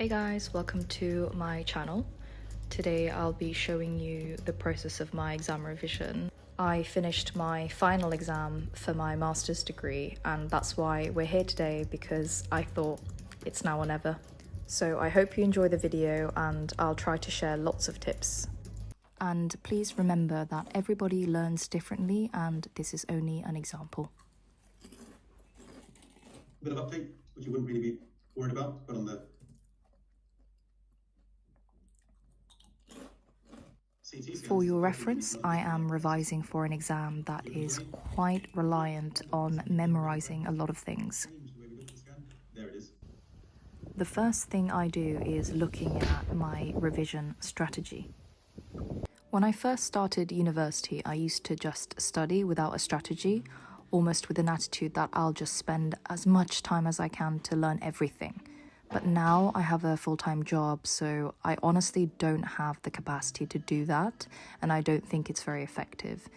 Hey guys, welcome to my channel. Today I'll be showing you the process of my exam revision. I finished my final exam for my master's degree, and that's why we're here today, because I thought it's now or never. So I hope you enjoy the video and I'll try to share lots of tips. And please remember that everybody learns differently and this is only an example. A bit of update, which you wouldn't really be worried about, but on the For your reference, I am revising for an exam that is quite reliant on memorizing a lot of things. The first thing I do is looking at my revision strategy. When I first started university, I used to just study without a strategy, almost with an attitude that I'll just spend as much time as I can to learn everything. But now I have a full-time job, so I honestly don't have the capacity to do that, and I don't think it's very effective.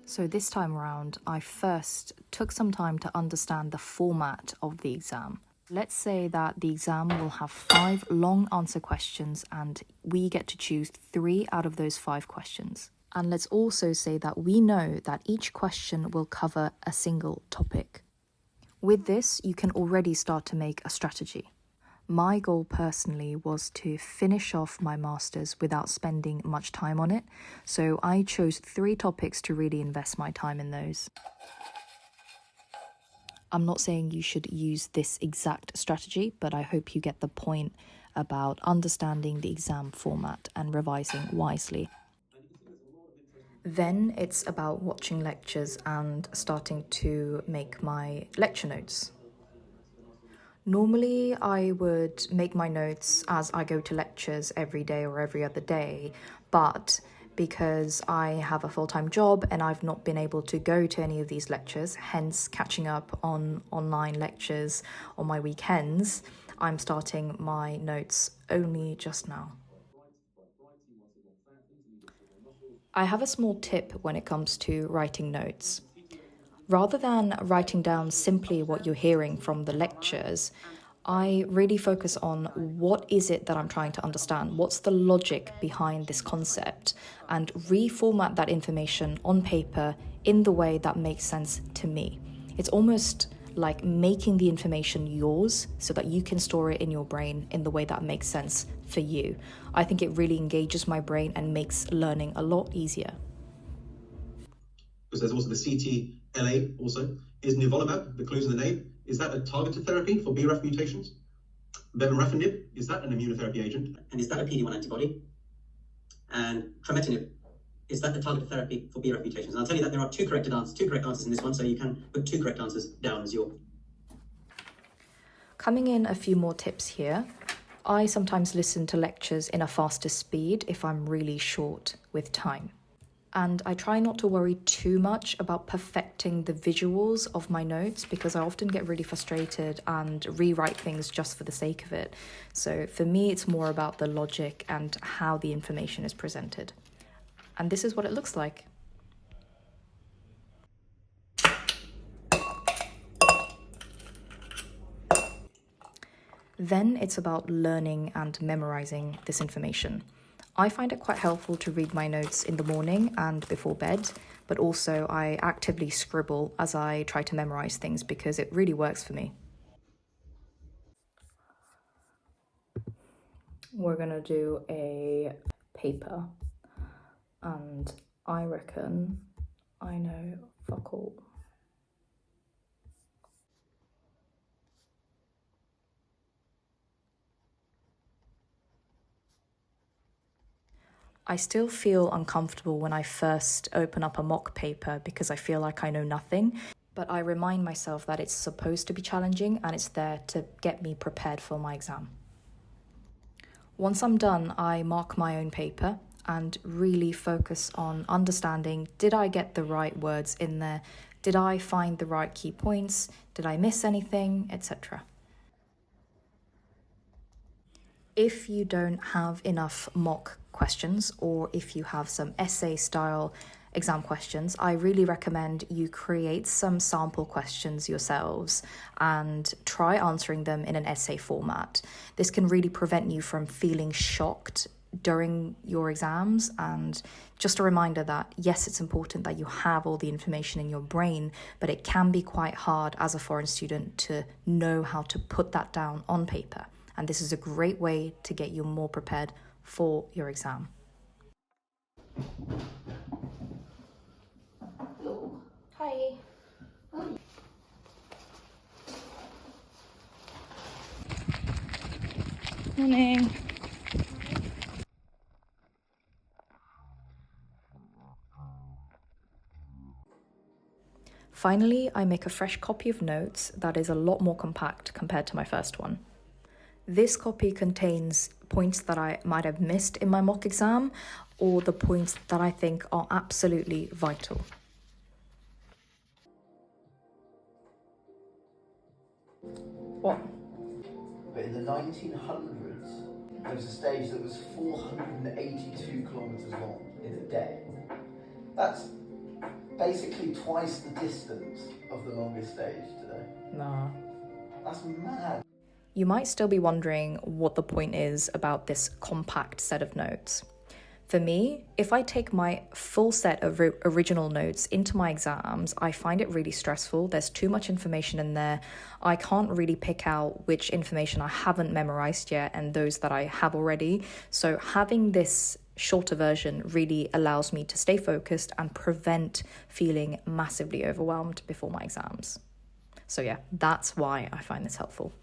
So this time around, I first took some time to understand the format of the exam. Let's say that the exam will have 5 long answer questions and we get to choose 3 out of those 5 questions. And let's also say that we know that each question will cover a single topic. With this, you can already start to make a strategy. My goal personally was to finish off my master's without spending much time on it, so I chose 3 topics to really invest my time in those. I'm not saying you should use this exact strategy, but I hope you get the point about understanding the exam format and revising wisely. Then it's about watching lectures and starting to make my lecture notes. Normally, I would make my notes as I go to lectures every day or every other day, but because I have a full-time job and I've not been able to go to any of these lectures, hence catching up on online lectures on my weekends, I'm starting my notes only just now. I have a small tip when it comes to writing notes. Rather than writing down simply what you're hearing from the lectures, I really focus on what is it that I'm trying to understand, what's the logic behind this concept, and reformat that information on paper in the way that makes sense to me. It's almost like making the information yours so that you can store it in your brain in the way that makes sense for you. I think it really engages my brain and makes learning a lot easier. Because there's also the CTLA also. Is nivolumab, the clues in the name, is that a targeted therapy for BRAF mutations? Bevorafenib, is that an immunotherapy agent? And is that a PD-1 antibody? And trametinib, is that the targeted therapy for BRAF mutations? And I'll tell you that there are two correct answers in this one, so you can put 2 correct answers down as your. Coming in a few more tips here. I sometimes listen to lectures in a faster speed if I'm really short with time. And I try not to worry too much about perfecting the visuals of my notes, because I often get really frustrated and rewrite things just for the sake of it. So for me, it's more about the logic and how the information is presented. And this is what it looks like. Then it's about learning and memorizing this information. I find it quite helpful to read my notes in the morning and before bed, but also I actively scribble as I try to memorize things because it really works for me. We're gonna do a paper, and I reckon I know fuck all. I still feel uncomfortable when I first open up a mock paper because I feel like I know nothing, but I remind myself that it's supposed to be challenging and it's there to get me prepared for my exam. Once I'm done, I mark my own paper and really focus on understanding, did I get the right words in there? Did I find the right key points? Did I miss anything, etc.? If you don't have enough mock questions, or if you have some essay style exam questions, I really recommend you create some sample questions yourselves and try answering them in an essay format. This can really prevent you from feeling shocked during your exams. And just a reminder that yes, it's important that you have all the information in your brain, but it can be quite hard as a foreign student to know how to put that down on paper. And this is a great way to get you more prepared for your exam. Hello. Hi. Morning. Finally, I make a fresh copy of notes that is a lot more compact compared to my first one. This copy contains points that I might have missed in my mock exam or the points that I think are absolutely vital. What? But in the 1900s, there was a stage that was 482 kilometres long in a day. That's basically twice the distance of the longest stage today. Nah. That's mad. You might still be wondering what the point is about this compact set of notes. For me, if I take my full set of original notes into my exams, I find it really stressful. There's too much information in there. I can't really pick out which information I haven't memorized yet and those that I have already. So having this shorter version really allows me to stay focused and prevent feeling massively overwhelmed before my exams. So yeah, that's why I find this helpful.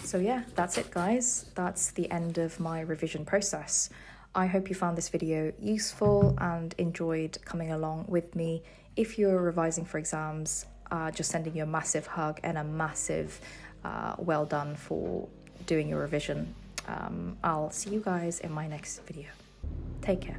So yeah, that's it guys. That's the end of my revision process. I hope you found this video useful and enjoyed coming along with me. If you're revising for exams, just sending you a massive hug and a massive well done for doing your revision. I'll see you guys in my next video. Take care.